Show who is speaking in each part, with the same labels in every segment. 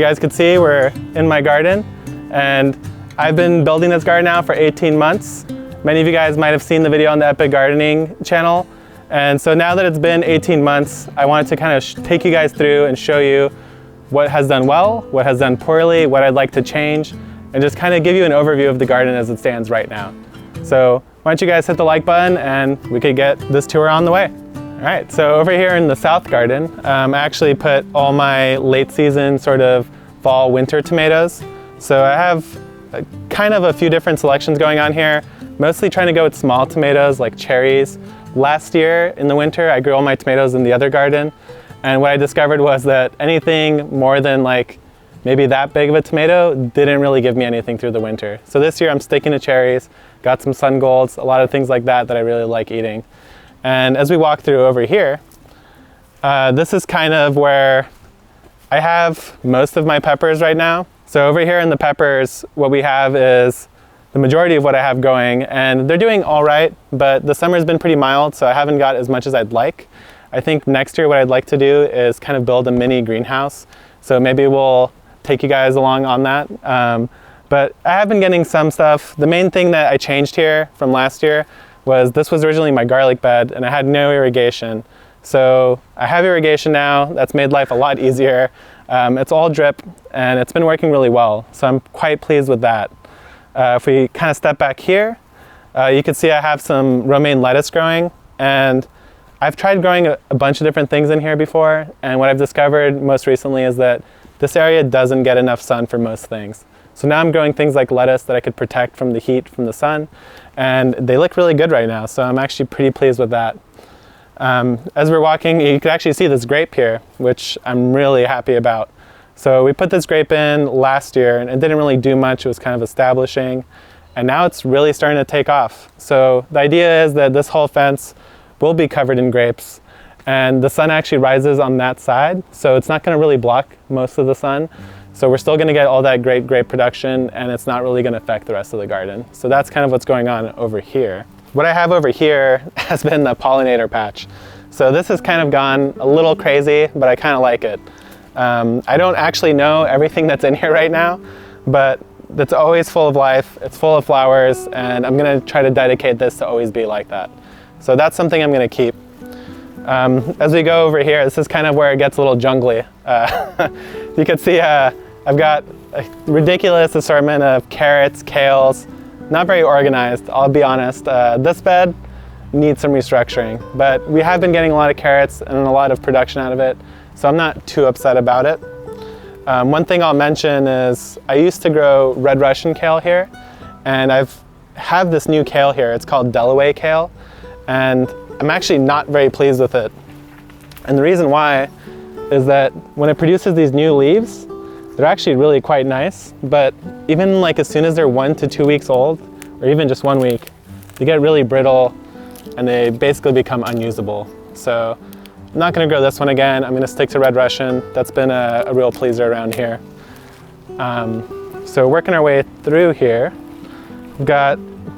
Speaker 1: guys could see, we're in my garden, and I've been building this garden now for 18 months. Many of you guys might have seen the video on the Epic Gardening channel. And so now that it's been 18 months, I wanted to kind of take you guys through and show you what has done well, what has done poorly, what I'd like to change, and just kind of give you an overview of the garden as it stands right now. So why don't you guys hit the like button and we could get this tour on the way. All right, so over here in the south garden, I actually put all my late season sort of fall winter tomatoes. So I have kind of a few different selections going on here, mostly trying to go with small tomatoes like cherries. Last year in the winter, I grew all my tomatoes in the other garden. And what I discovered was that anything more than like maybe that big of a tomato didn't really give me anything through the winter. So this year I'm sticking to cherries, got some sun golds, a lot of things like that I really like eating. And as we walk through over here, this is kind of where I have most of my peppers right now. So over here in the peppers, what we have is the majority of what I have going, and they're doing all right, but the summer's been pretty mild, so I haven't got as much as I'd like. I think next year what I'd like to do is kind of build a mini greenhouse. So maybe we'll take you guys along on that. But I have been getting some stuff. The main thing that I changed here from last year was this was originally my garlic bed and I had no irrigation. So I have irrigation now. That's made life a lot easier. It's all drip and it's been working really well. So I'm quite pleased with that. If we kind of step back here, you can see I have some romaine lettuce growing, and I've tried growing a bunch of different things in here before, and what I've discovered most recently is that this area doesn't get enough sun for most things. So now I'm growing things like lettuce that I could protect from the heat from the sun, and they look really good right now, so I'm actually pretty pleased with that. As we're walking, you can actually see this grape here, which I'm really happy about. So we put this grape in last year and it didn't really do much. It was kind of establishing, and now it's really starting to take off. So the idea is that this whole fence will be covered in grapes, and the sun actually rises on that side, so it's not going to really block most of the sun. So we're still going to get all that great grape production, and it's not really going to affect the rest of the garden. So that's kind of what's going on over here. What I have over here has been the pollinator patch. So this has kind of gone a little crazy, but I kind of like it. I don't actually know everything that's in here right now, but it's always full of life, it's full of flowers, and I'm going to try to dedicate this to always be like that. So that's something I'm going to keep. As we go over here, this is kind of where it gets a little jungly. You can see I've got a ridiculous assortment of carrots, kales, not very organized, I'll be honest. This bed needs some restructuring, but we have been getting a lot of carrots and a lot of production out of it, so I'm not too upset about it. One thing I'll mention is I used to grow red Russian kale here, and have this new kale here. It's called Delaware kale, and I'm actually not very pleased with it. And the reason why is that when it produces these new leaves, they're actually really quite nice, but even like as soon as they're 1 to 2 weeks old, or even just 1 week, they get really brittle and they basically become unusable. So I'm not gonna grow this one again. I'm gonna stick to red Russian. That's been a real pleaser around here. So working our way through here,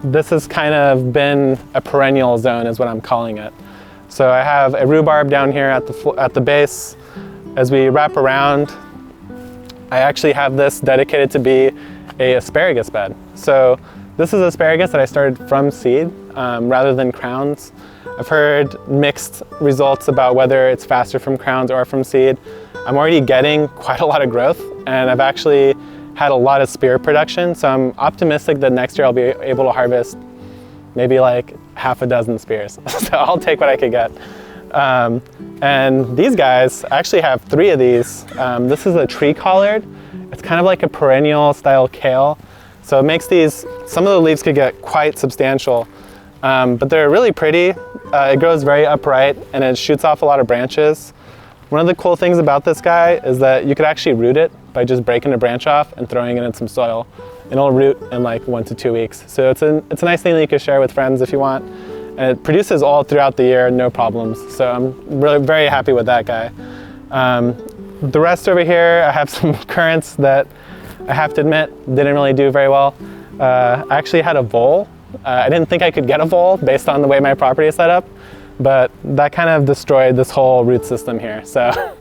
Speaker 1: this has kind of been a perennial zone is what I'm calling it. So I have a rhubarb down here at the base. As we wrap around, I actually have this dedicated to be a asparagus bed. So this is asparagus that I started from seed rather than crowns. I've heard mixed results about whether it's faster from crowns or from seed. I'm already getting quite a lot of growth, and I've actually had a lot of spear production, so I'm optimistic that next year I'll be able to harvest maybe like half a dozen spears. So I'll take what I could get. And these guys, I actually have 3 of these. This is a tree collard. It's kind of like a perennial style kale. So it makes these, some of the leaves could get quite substantial, but they're really pretty. It grows very upright and it shoots off a lot of branches. One of the cool things about this guy is that you could actually root it by just breaking a branch off and throwing it in some soil. And it'll root in like 1 to 2 weeks. So it's a nice thing that you can share with friends if you want. And it produces all throughout the year, no problems. So I'm really very happy with that guy. The rest over here, I have some currants that I have to admit didn't really do very well. I actually had a vole. I didn't think I could get a vole based on the way my property is set up, but that kind of destroyed this whole root system here. So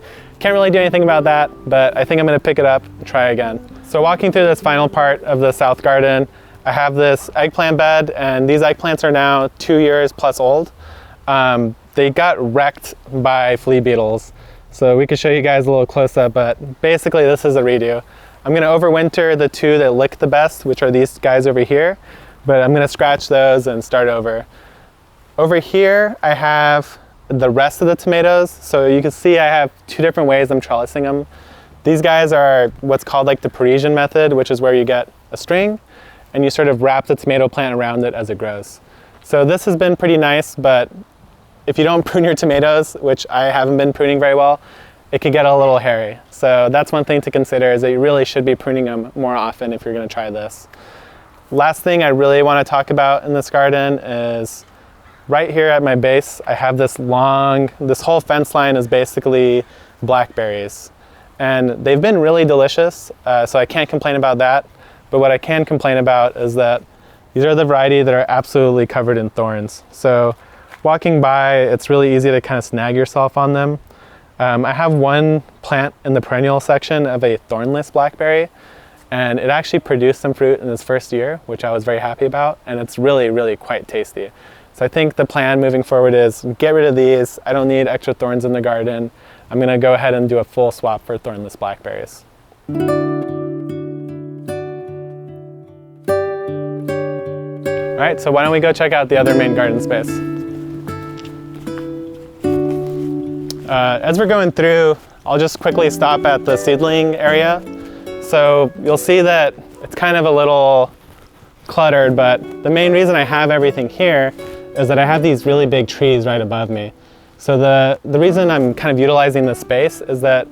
Speaker 1: can't really do anything about that, but I think I'm gonna pick it up and try again. So walking through this final part of the south garden, I have this eggplant bed, and these eggplants are now 2 years plus old. They got wrecked by flea beetles. So we could show you guys a little close up, but basically this is a redo. I'm gonna overwinter the two that lick the best, which are these guys over here, but I'm gonna scratch those and start over. Over here, I have the rest of the tomatoes. So you can see I have two different ways I'm trellising them. These guys are what's called like the Parisian method, which is where you get a string and you sort of wrap the tomato plant around it as it grows. So this has been pretty nice, but if you don't prune your tomatoes, which I haven't been pruning very well, it can get a little hairy. So that's one thing to consider, is that you really should be pruning them more often if you're gonna try this. Last thing I really wanna talk about in this garden is right here at my base, I have this whole fence line is basically blackberries. And they've been really delicious, so I can't complain about that. But what I can complain about is that these are the variety that are absolutely covered in thorns. So walking by, it's really easy to kind of snag yourself on them. I have one plant in the perennial section of a thornless blackberry, and it actually produced some fruit in its first year, which I was very happy about, and it's really, really quite tasty. So I think the plan moving forward is get rid of these. I don't need extra thorns in the garden. I'm gonna go ahead and do a full swap for thornless blackberries. All right, so why don't we go check out the other main garden space. As we're going through, I'll just quickly stop at the seedling area. So you'll see that it's kind of a little cluttered, but the main reason I have everything here is that I have these really big trees right above me. So the reason I'm kind of utilizing this space is that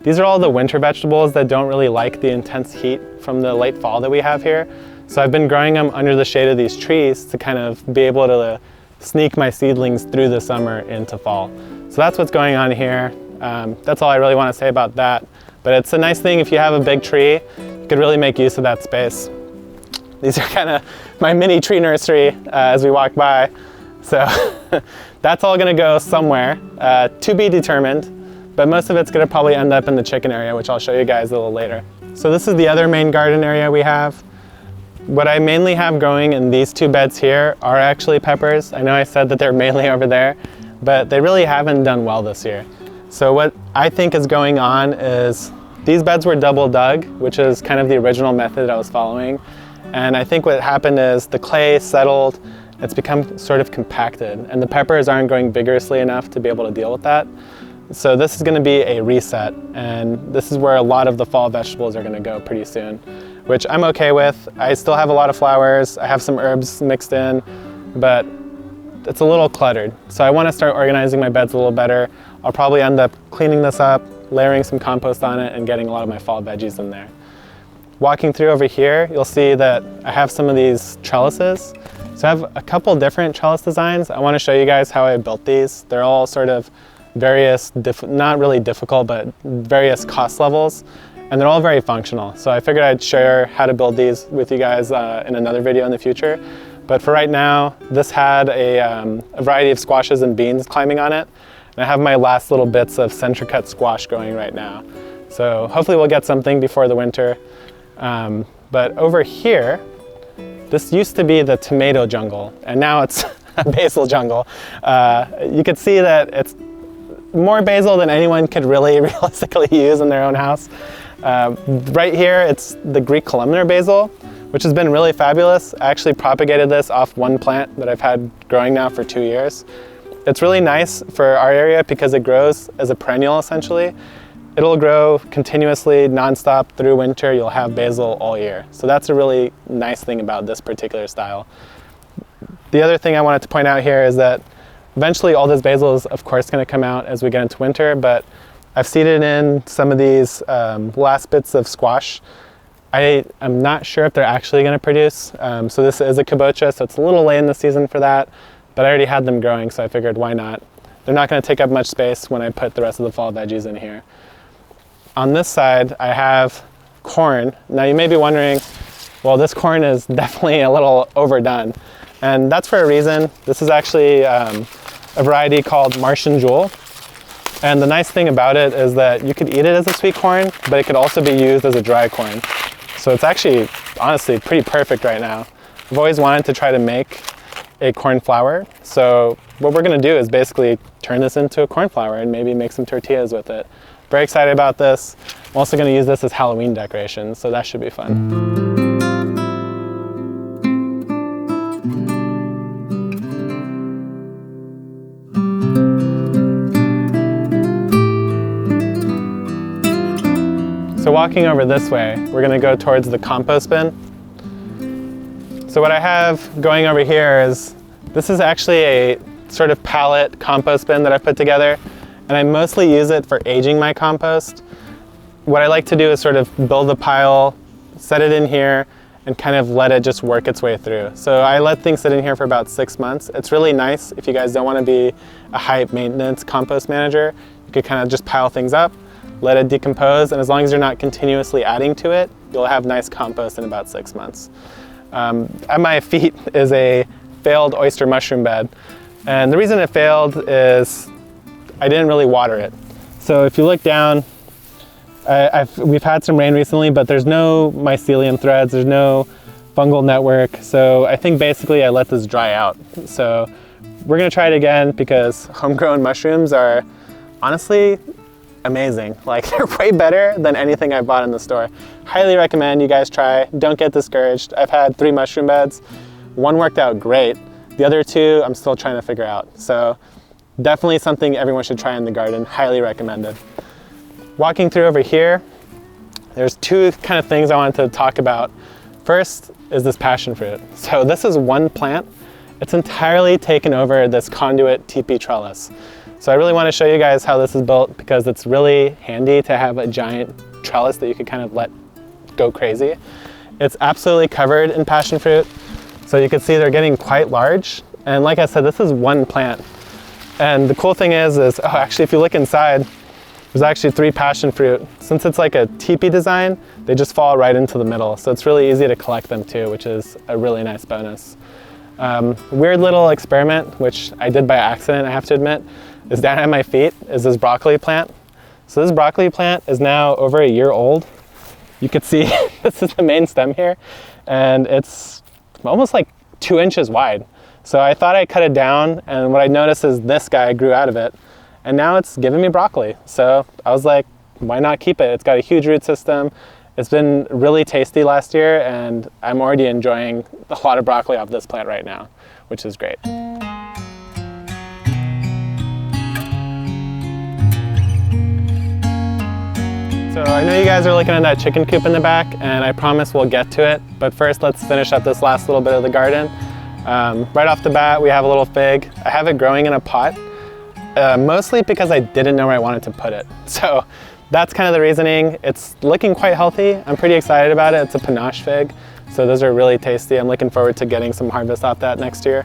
Speaker 1: these are all the winter vegetables that don't really like the intense heat from the late fall that we have here. So I've been growing them under the shade of these trees to kind of be able to sneak my seedlings through the summer into fall. So that's what's going on here. That's all I really want to say about that. But it's a nice thing if you have a big tree, you could really make use of that space. These are kind of my mini tree nursery as we walk by. So that's all gonna go somewhere, to be determined, but most of it's gonna probably end up in the chicken area, which I'll show you guys a little later. So this is the other main garden area we have. What I mainly have growing in these two beds here are actually peppers. I know I said that they're mainly over there, but they really haven't done well this year. So what I think is going on is these beds were double dug, which is kind of the original method I was following. And I think what happened is the clay settled, it's become sort of compacted, and the peppers aren't growing vigorously enough to be able to deal with that. So this is gonna be a reset, and this is where a lot of the fall vegetables are gonna go pretty soon, which I'm okay with. I still have a lot of flowers, I have some herbs mixed in, but it's a little cluttered. So I wanna start organizing my beds a little better. I'll probably end up cleaning this up, layering some compost on it, and getting a lot of my fall veggies in there. Walking through over here, you'll see that I have some of these trellises. So I have a couple different trellis designs. I want to show you guys how I built these. They're all sort of various, not really difficult, but various cost levels, and they're all very functional. So I figured I'd share how to build these with you guys in another video in the future. But for right now, this had a variety of squashes and beans climbing on it. And I have my last little bits of center-cut squash growing right now. So hopefully we'll get something before the winter. But over here, this used to be the tomato jungle, and now it's a basil jungle. You could see that it's more basil than anyone could really realistically use in their own house. Right here, it's the Greek columnar basil, which has been really fabulous. I actually propagated this off one plant that I've had growing now for 2 years. It's really nice for our area because it grows as a perennial essentially. It'll grow continuously, nonstop through winter. You'll have basil all year. So that's a really nice thing about this particular style. The other thing I wanted to point out here is that eventually all this basil is of course going to come out as we get into winter, but I've seeded in some of these last bits of squash. I'm not sure if they're actually going to produce. So this is a kabocha, so it's a little late in the season for that, but I already had them growing, so I figured why not. They're not going to take up much space when I put the rest of the fall veggies in here. On this side, I have corn. Now you may be wondering, well, this corn is definitely a little overdone. And that's for a reason. This is actually a variety called Martian Jewel. And the nice thing about it is that you could eat it as a sweet corn, but it could also be used as a dry corn. So it's actually, honestly, pretty perfect right now. I've always wanted to try to make a corn flour. So what we're gonna do is basically turn this into a corn flour and maybe make some tortillas with it. Very excited about this. I'm also gonna use this as Halloween decorations, so that should be fun. So walking over this way, we're gonna go towards the compost bin. So what I have going over here is, this is actually a sort of pallet compost bin that I've put together, and I mostly use it for aging my compost. What I like to do is sort of build a pile, set it in here, and kind of let it just work its way through. So I let things sit in here for about 6 months. It's really nice if you guys don't want to be a high maintenance compost manager. You could kind of just pile things up, let it decompose, and as long as you're not continuously adding to it, you'll have nice compost in about 6 months. At my feet is a failed oyster mushroom bed. And the reason it failed is I didn't really water it. So if you look down, we've had some rain recently, but there's no mycelium threads, there's no fungal network. So I think basically I let this dry out. So we're gonna try it again because homegrown mushrooms are honestly amazing. Like, they're way better than anything I bought in the store. Highly recommend you guys try. Don't get discouraged. I've had 3 mushroom beds. One worked out great. The other 2, I'm still trying to figure out. So definitely something everyone should try in the garden. Highly recommended. Walking through over here, there's 2 kind of things I wanted to talk about. First is this passion fruit. So this is one plant. It's entirely taken over this conduit teepee trellis. So I really want to show you guys how this is built because it's really handy to have a giant trellis that you could kind of let go crazy. It's absolutely covered in passion fruit. So you can see they're getting quite large. And like I said, this is one plant. And the cool thing is actually, if you look inside, there's actually 3 passion fruit. Since it's like a teepee design, they just fall right into the middle. So it's really easy to collect them too, which is a really nice bonus. Weird little experiment, which I did by accident, I have to admit, is down at my feet is this broccoli plant. So this broccoli plant is now over a year old. You could see this is the main stem here, and it's almost like 2 inches wide. So I thought I cut it down, and what I noticed is this guy grew out of it, and now it's giving me broccoli. So I was like, why not keep it? It's got a huge root system. It's been really tasty last year, and I'm already enjoying a lot of broccoli off this plant right now, which is great. So I know you guys are looking at that chicken coop in the back, and I promise we'll get to it. But first, let's finish up this last little bit of the garden. Right off the bat, we have a little fig. I have it growing in a pot, mostly because I didn't know where I wanted to put it. So that's kind of the reasoning. It's looking quite healthy. I'm pretty excited about it. It's a panache fig, so those are really tasty. I'm looking forward to getting some harvest off that next year.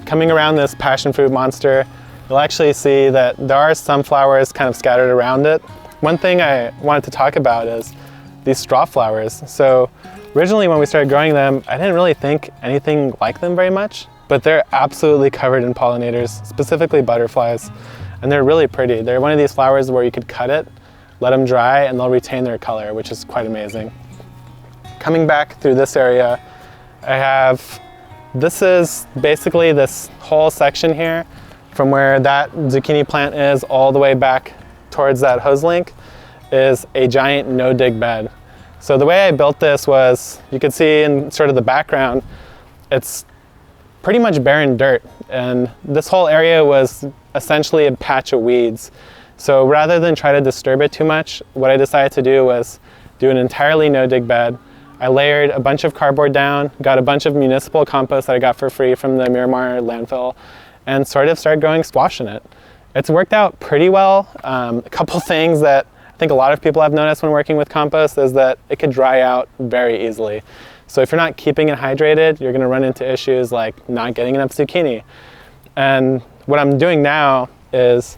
Speaker 1: Coming around this passion fruit monster, you'll actually see that there are some flowers kind of scattered around it. One thing I wanted to talk about is these straw flowers. So originally when we started growing them, I didn't really think anything like them very much, but they're absolutely covered in pollinators, specifically butterflies, and they're really pretty. They're one of these flowers where you could cut it, let them dry, and they'll retain their color, which is quite amazing. Coming back through this area, this is basically this whole section here from where that zucchini plant is all the way back towards that hose link is a giant no-dig bed. So the way I built this was, you can see in sort of the background, it's pretty much barren dirt, and this whole area was essentially a patch of weeds. So rather than try to disturb it too much, what I decided to do was do an entirely no-dig bed. I layered a bunch of cardboard down, got a bunch of municipal compost that I got for free from the Miramar landfill, and sort of started growing squash in it. It's worked out pretty well. A couple things that I think a lot of people have noticed when working with compost is that it could dry out very easily. So if you're not keeping it hydrated, you're gonna run into issues like not getting enough zucchini. And what I'm doing now is,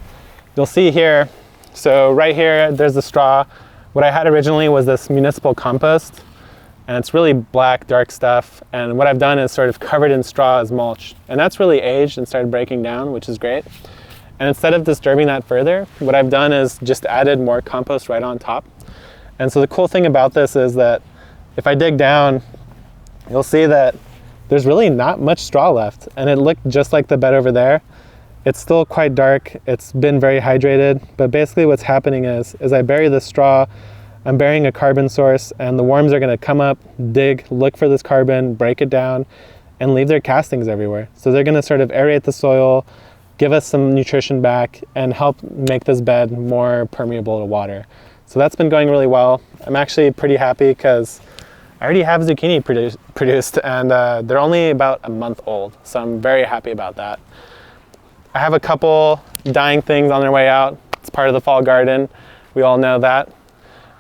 Speaker 1: you'll see here, so right here, there's the straw. What I had originally was this municipal compost, and it's really black, dark stuff. And what I've done is sort of covered in straw as mulch. And that's really aged and started breaking down, which is great. And instead of disturbing that further, what I've done is just added more compost right on top. And so the cool thing about this is that if I dig down, you'll see that there's really not much straw left, and it looked just like the bed over there. It's still quite dark, it's been very hydrated, but basically what's happening is I bury the straw, I'm burying a carbon source, and the worms are gonna come up, dig, look for this carbon, break it down, and leave their castings everywhere. So they're gonna sort of aerate the soil, give us some nutrition back, and help make this bed more permeable to water. So that's been going really well. I'm actually pretty happy because I already have zucchini produced, and they're only about a month old. So I'm very happy about that. I have a couple dying things on their way out. It's part of the fall garden. We all know that.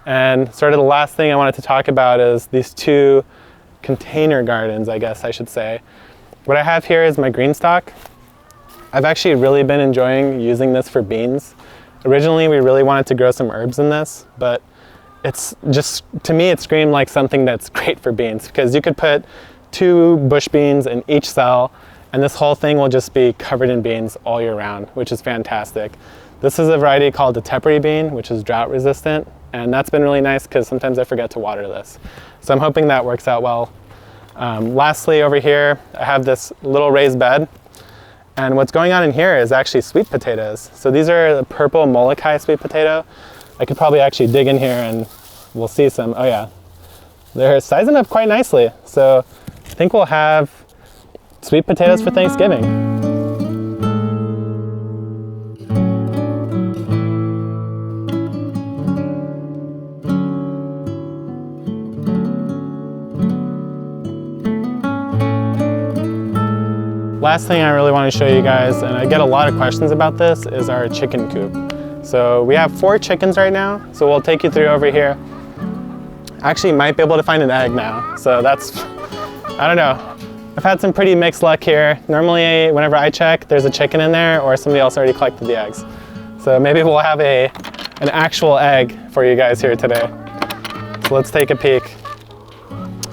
Speaker 1: And sort of the last thing I wanted to talk about is these two container gardens, I guess I should say. What I have here is my green stock. I've actually really been enjoying using this for beans. Originally, we really wanted to grow some herbs in this, but it's just, to me, it screamed like something that's great for beans, because you could put 2 bush beans in each cell, and this whole thing will just be covered in beans all year round, which is fantastic. This is a variety called the Tepary bean, which is drought resistant, and that's been really nice because sometimes I forget to water this. So I'm hoping that works out well. Lastly, over here, I have this little raised bed. And what's going on in here is actually sweet potatoes. So these are the purple Molokai sweet potato. I could probably actually dig in here and we'll see some. Oh yeah, they're sizing up quite nicely. So I think we'll have sweet potatoes for Thanksgiving. Last thing I really want to show you guys, and I get a lot of questions about this, is our chicken coop. So we have 4 chickens right now, so we'll take you through over here. Actually might be able to find an egg now, so that's, I don't know. I've had some pretty mixed luck here. Normally, whenever I check, there's a chicken in there or somebody else already collected the eggs. So maybe we'll have an actual egg for you guys here today. So let's take a peek.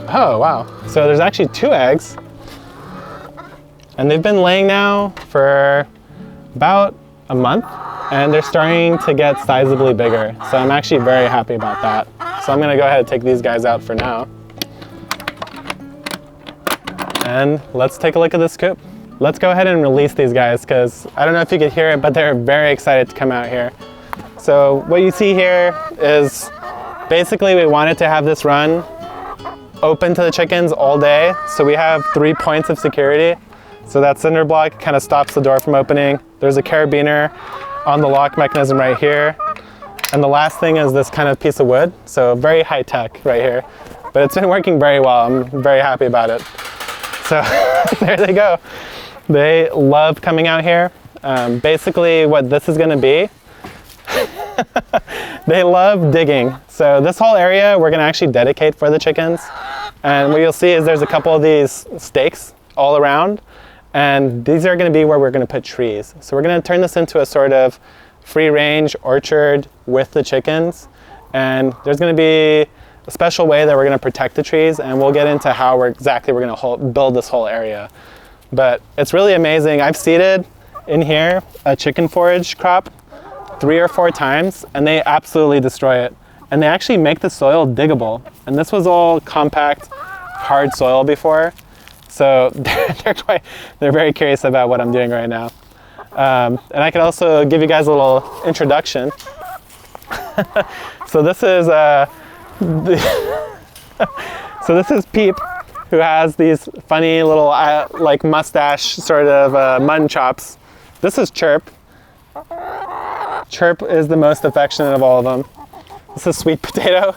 Speaker 1: Oh, wow. So there's actually 2 eggs. And they've been laying now for about a month, and they're starting to get sizably bigger. So I'm actually very happy about that. So I'm gonna go ahead and take these guys out for now. And let's take a look at this coop. Let's go ahead and release these guys, because I don't know if you could hear it, but they're very excited to come out here. So what you see here is basically we wanted to have this run open to the chickens all day. So we have 3 points of security. So that cinder block kind of stops the door from opening. There's a carabiner on the lock mechanism right here. And the last thing is this kind of piece of wood. So very high tech right here. But it's been working very well. I'm very happy about it. So there they go. They love coming out here. Basically what this is gonna be, they love digging. So this whole area we're gonna actually dedicate for the chickens. And what you'll see is there's a couple of these stakes all around. And these are going to be where we're going to put trees. So we're going to turn this into a sort of free range orchard with the chickens. And there's going to be a special way that we're going to protect the trees, and we'll get into how we're going to build this whole area. But it's really amazing. I've seeded in here a chicken forage crop 3 or 4 times, and they absolutely destroy it. And they actually make the soil diggable. And this was all compact, hard soil before. So they're very curious about what I'm doing right now. And I can also give you guys a little introduction. So this is Peep, who has these funny little like mustache sort of mutton chops. This is Chirp. Chirp is the most affectionate of all of them. This is Sweet Potato.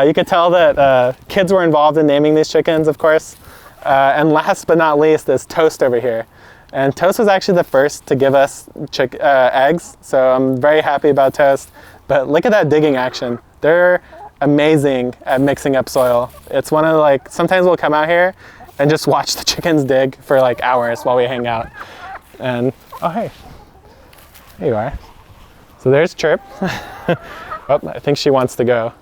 Speaker 1: You could tell that kids were involved in naming these chickens, of course. And last but not least is Toast over here. And Toast was actually the first to give us eggs, so I'm very happy about Toast. But look at that digging action. They're amazing at mixing up soil. It's one of like, sometimes we'll come out here and just watch the chickens dig for like hours while we hang out. And, oh hey, there you are. So there's Chirp. Oh, I think she wants to go.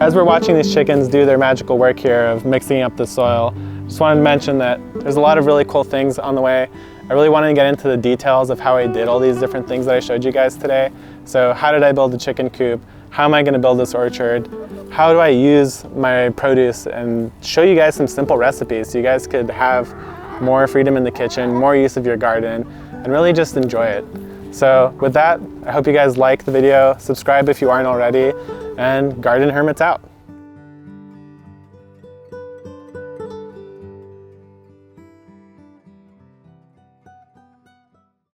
Speaker 1: as we're watching these chickens do their magical work here of mixing up the soil, just wanted to mention that there's a lot of really cool things on the way. I really wanted to get into the details of how I did all these different things that I showed you guys today. So how did I build a chicken coop? How am I going to build this orchard? How do I use my produce and show you guys some simple recipes so you guys could have more freedom in the kitchen, more use of your garden, and really just enjoy it. So with that, I hope you guys like the video, subscribe if you aren't already, and Garden Hermits out.